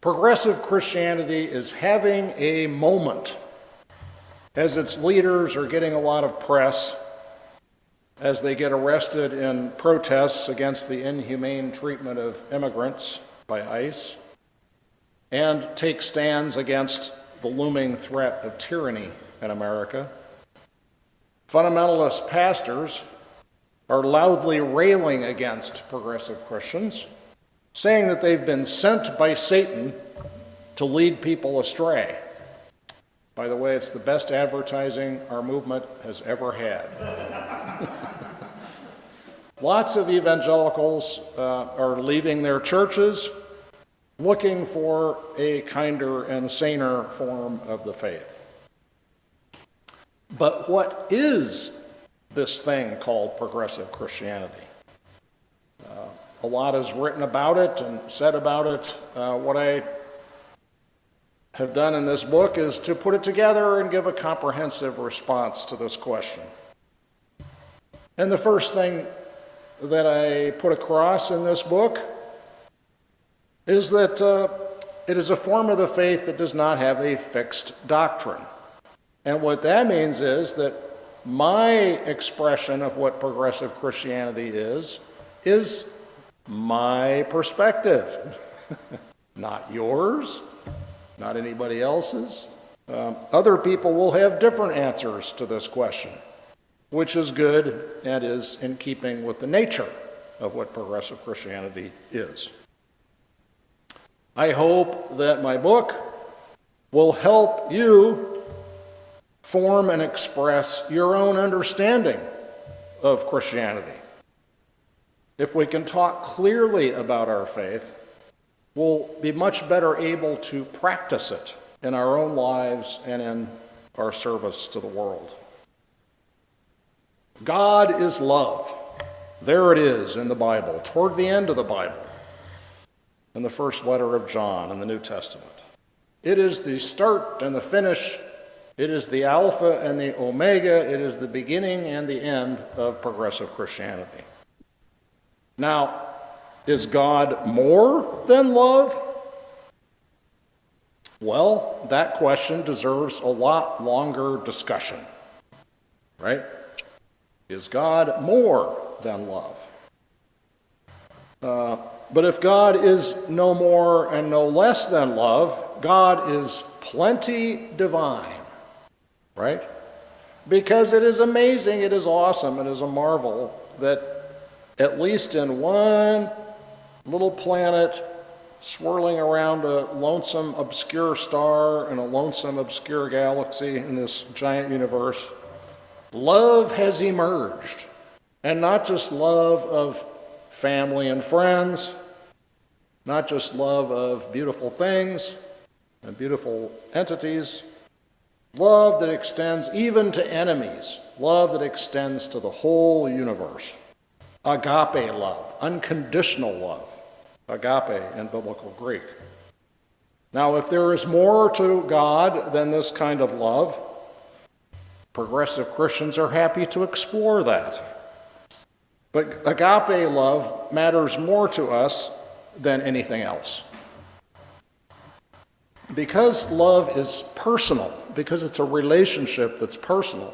Progressive Christianity is having a moment as its leaders are getting a lot of press as they get arrested in protests against the inhumane treatment of immigrants by ICE and take stands against the looming threat of tyranny in America. Fundamentalist pastors are loudly railing against progressive Christians, saying that they've been sent by Satan to lead people astray. By the way, it's the best advertising our movement has ever had. Lots of evangelicals are leaving their churches looking for a kinder and saner form of the faith. But what is this thing called progressive Christianity? A lot is written about it and said about it. What I have done in this book is to put it together and give a comprehensive response to this question. And the first thing that I put across in this book is that it is a form of the faith that does not have a fixed doctrine. And what that means is that my expression of what progressive Christianity is my perspective, not yours, not anybody else's. Other people will have different answers to this question, which is good and is in keeping with the nature of what progressive Christianity is. I hope that my book will help you form and express your own understanding of Christianity. If we can talk clearly about our faith, we'll be much better able to practice it in our own lives and in our service to the world. God is love. There it is in the Bible, toward the end of the Bible, in the first letter of John in the New Testament. It is the start and the finish. It is the Alpha and the Omega. It is the beginning and the end of progressive Christianity. Now, is God more than love? Well, that question deserves a lot longer discussion, right? Is God more than love? But if God is no more and no less than love, God is plenty divine, right? Because it is amazing, it is awesome, it is a marvel that at least in one little planet swirling around a lonesome, obscure star in a lonesome, obscure galaxy in this giant universe, love has emerged. And not just love of family and friends, not just love of beautiful things and beautiful entities, love that extends even to enemies, love that extends to the whole universe. Agape love, unconditional love, agape in biblical Greek. Now, if there is more to God than this kind of love, progressive Christians are happy to explore that. But agape love matters more to us than anything else. Because love is personal, because it's a relationship that's personal,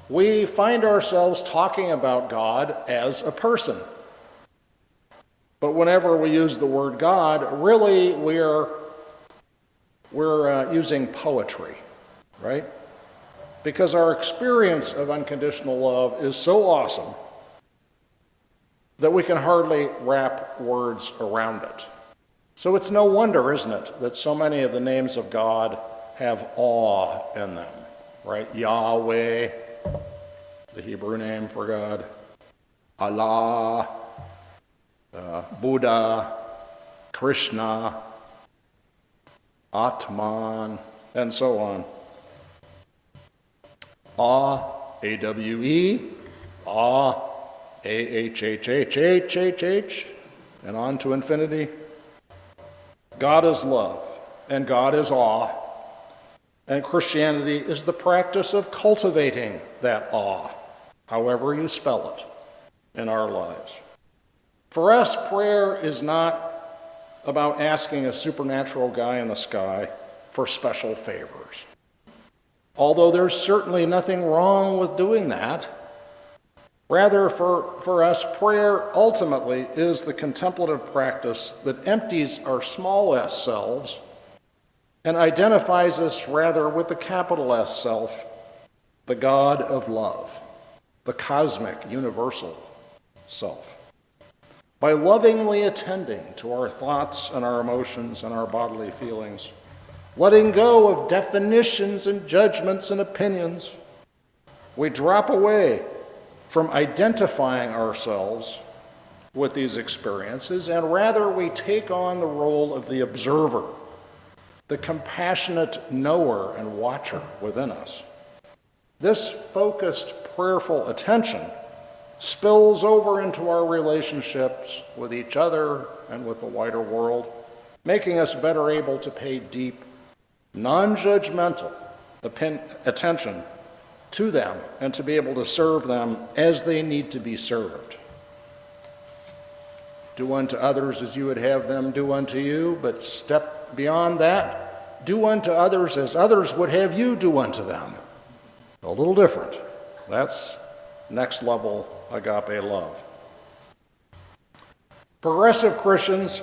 we find ourselves talking about God as a person. But whenever we use the word God, really we're using poetry, right? Because our experience of unconditional love is so awesome that we can hardly wrap words around it. So it's no wonder, isn't it, that so many of the names of God have awe in them, right? Yahweh, the Hebrew name for God, Allah, Buddha, Krishna, Atman, and so on. A-W-E, A-H-H-H-H-H-H, and on to infinity. God is love, and God is awe, and Christianity is the practice of cultivating that awe, however you spell it, in our lives. For us, prayer is not about asking a supernatural guy in the sky for special favors. Although there's certainly nothing wrong with doing that, rather for us, prayer ultimately is the contemplative practice that empties our small s selves and identifies us rather with the capital S self, the God of love, the cosmic, universal self. By lovingly attending to our thoughts and our emotions and our bodily feelings, letting go of definitions and judgments and opinions, we drop away from identifying ourselves with these experiences, and rather we take on the role of the observer, the compassionate knower and watcher within us. This focused, prayerful attention spills over into our relationships with each other and with the wider world, making us better able to pay deep, non-judgmental attention to them and to be able to serve them as they need to be served. Do unto others as you would have them do unto you, but step beyond that, do unto others as others would have you do unto them. A little different. That's next level agape love. Progressive Christians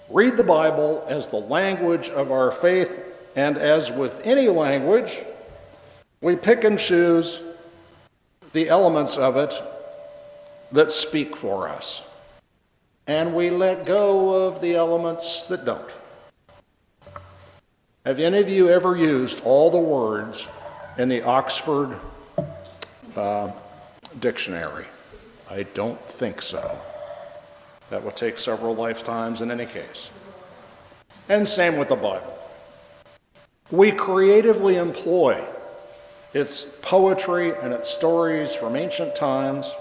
read the Bible as the language of our faith, and as with any language, we pick and choose the elements of it that speak for us, and we let go of the elements that don't. Have any of you ever used all the words in the Oxford Dictionary? I don't think so. That would take several lifetimes in any case. And same with the Bible. We creatively employ its poetry and its stories from ancient times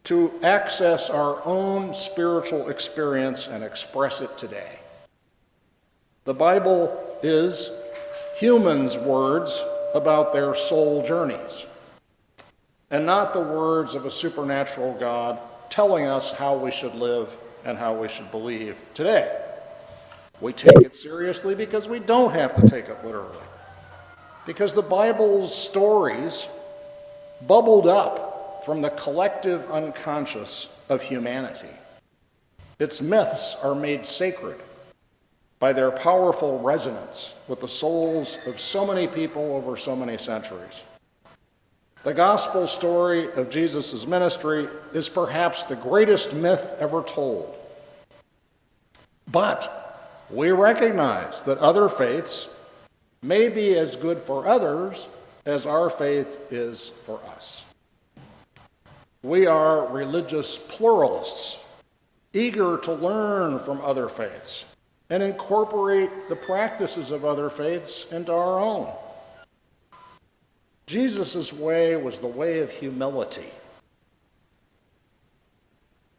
to access our own spiritual experience and express it today. The Bible is humans' words about their soul journeys, and not the words of a supernatural God telling us how we should live and how we should believe today. We take it seriously because we don't have to take it literally. Because the Bible's stories bubbled up from the collective unconscious of humanity. Its myths are made sacred by their powerful resonance with the souls of so many people over so many centuries. The gospel story of Jesus' ministry is perhaps the greatest myth ever told. But we recognize that other faiths may be as good for others as our faith is for us. We are religious pluralists, eager to learn from other faiths and incorporate the practices of other faiths into our own. Jesus' way was the way of humility.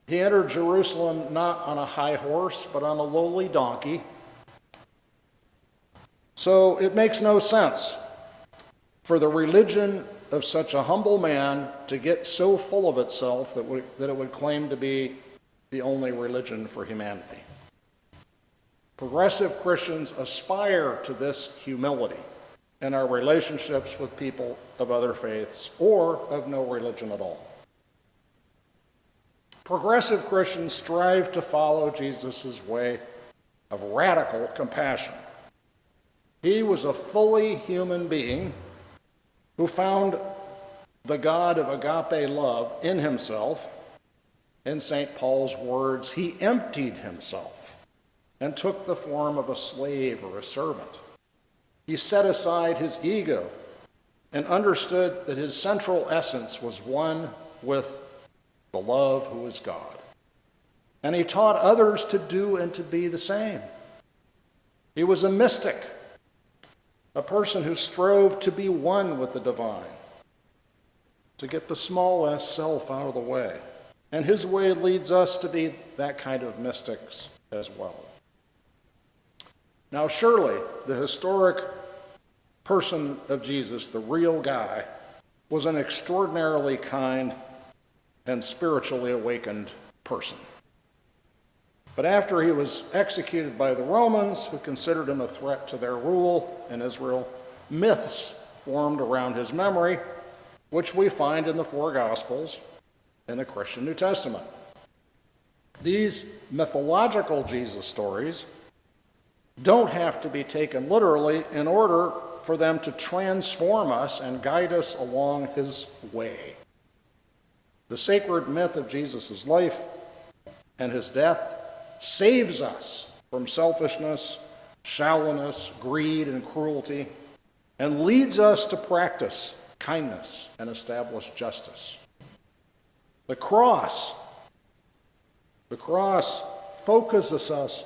He entered Jerusalem not on a high horse, but on a lowly donkey. So it makes no sense for the religion of such a humble man to get so full of itself that it would claim to be the only religion for humanity. Progressive Christians aspire to this humility in our relationships with people of other faiths or of no religion at all. Progressive Christians strive to follow Jesus' way of radical compassion. He was a fully human being who found the God of agape love in himself. In St. Paul's words, he emptied himself and took the form of a slave or a servant. He set aside his ego and understood that his central essence was one with the love who is God. And he taught others to do and to be the same. He was a mystic, a person who strove to be one with the divine, to get the small s self out of the way. And his way leads us to be that kind of mystics as well. Now, surely the historic person of Jesus, the real guy, was an extraordinarily kind and spiritually awakened person. But after he was executed by the Romans, who considered him a threat to their rule in Israel, myths formed around his memory, which we find in the four Gospels in the Christian New Testament. These mythological Jesus stories don't have to be taken literally in order for them to transform us and guide us along his way. The sacred myth of Jesus' life and his death saves us from selfishness, shallowness, greed, and cruelty, and leads us to practice kindness and establish justice. The cross focuses us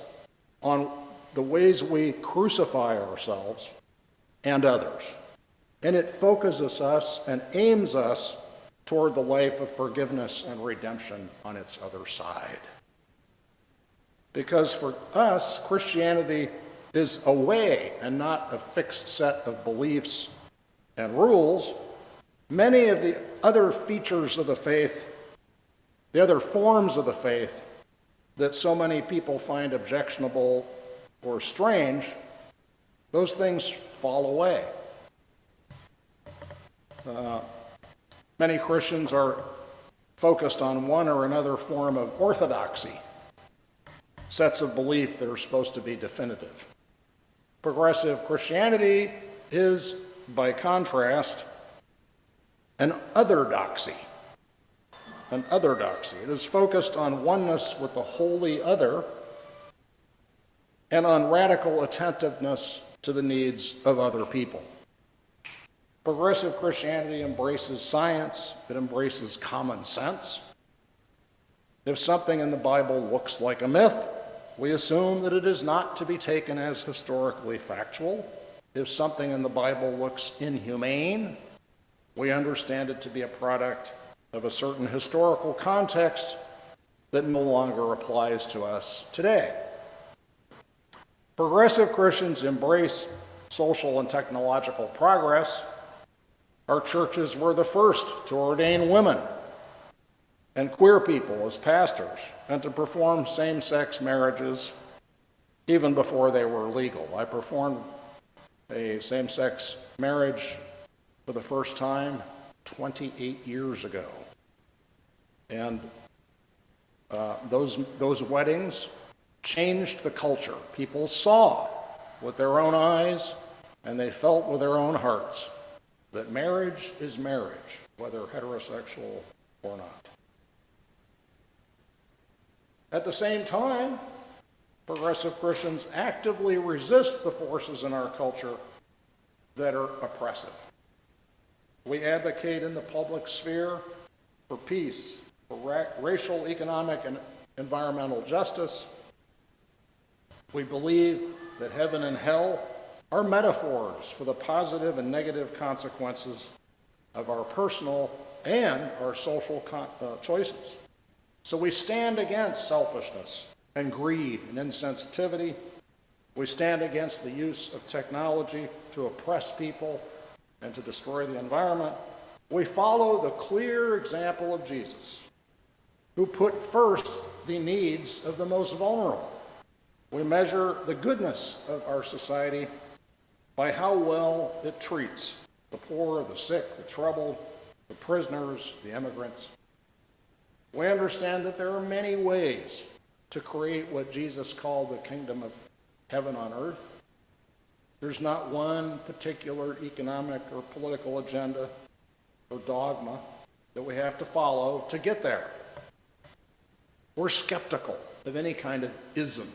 on the ways we crucify ourselves and others. And it focuses us and aims us toward the life of forgiveness and redemption on its other side. Because for us, Christianity is a way and not a fixed set of beliefs and rules. Many of the other features of the faith, the other forms of the faith that so many people find objectionable or strange, those things fall away. Many Christians are focused on one or another form of orthodoxy, sets of belief that are supposed to be definitive. Progressive Christianity is, by contrast, an otherdoxy. An otherdoxy. It is focused on oneness with the wholly other and on radical attentiveness to the needs of other people. Progressive Christianity embraces science. It embraces common sense. If something in the Bible looks like a myth, we assume that it is not to be taken as historically factual. If something in the Bible looks inhumane, we understand it to be a product of a certain historical context that no longer applies to us today. Progressive Christians embrace social and technological progress. Our churches were the first to ordain women and queer people as pastors and to perform same-sex marriages even before they were legal. I performed a same-sex marriage for the first time 28 years ago. And those weddings changed the culture. People saw with their own eyes and they felt with their own hearts that marriage is marriage, whether heterosexual or not. At the same time, progressive Christians actively resist the forces in our culture that are oppressive. We advocate in the public sphere for peace, for racial, economic, and environmental justice. We believe that heaven and hell are metaphors for the positive and negative consequences of our personal and our social choices. So we stand against selfishness and greed and insensitivity. We stand against the use of technology to oppress people and to destroy the environment. We follow the clear example of Jesus, who put first the needs of the most vulnerable. We measure the goodness of our society by how well it treats the poor, the sick, the troubled, the prisoners, the immigrants. We understand that there are many ways to create what Jesus called the kingdom of heaven on earth. There's not one particular economic or political agenda or dogma that we have to follow to get there. We're skeptical of any kind of ism,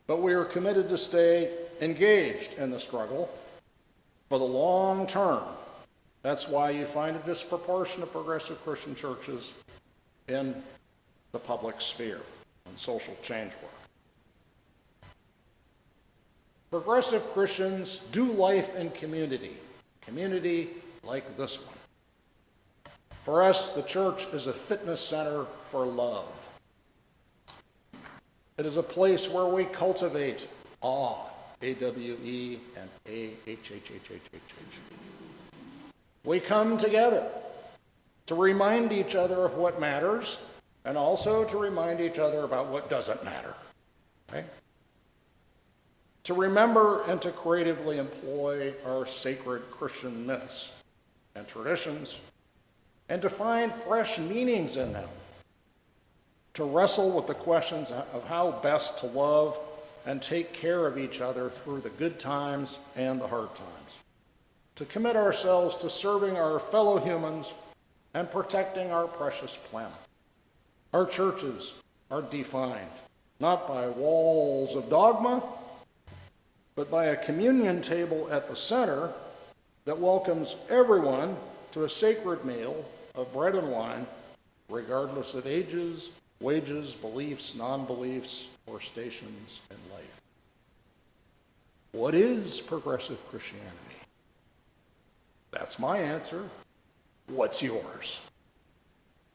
but we are committed to stay engaged in the struggle for the long term. That's why you find a disproportion of progressive Christian churches in the public sphere and social change work. Progressive Christians do life in community like this one. For us, the church is a fitness center for love. It is a place where we cultivate awe, A-W-E, and A-H-H-H-H-H-H. We come together to remind each other of what matters and also to remind each other about what doesn't matter. Right? To remember and to creatively employ our sacred Christian myths and traditions, and to find fresh meanings in them. To wrestle with the questions of how best to love and take care of each other through the good times and the hard times. To commit ourselves to serving our fellow humans and protecting our precious planet. Our churches are defined not by walls of dogma, but by a communion table at the center that welcomes everyone to a sacred meal of bread and wine, regardless of ages, wages, beliefs, non-beliefs, or stations in life. What is progressive Christianity? That's my answer. What's yours?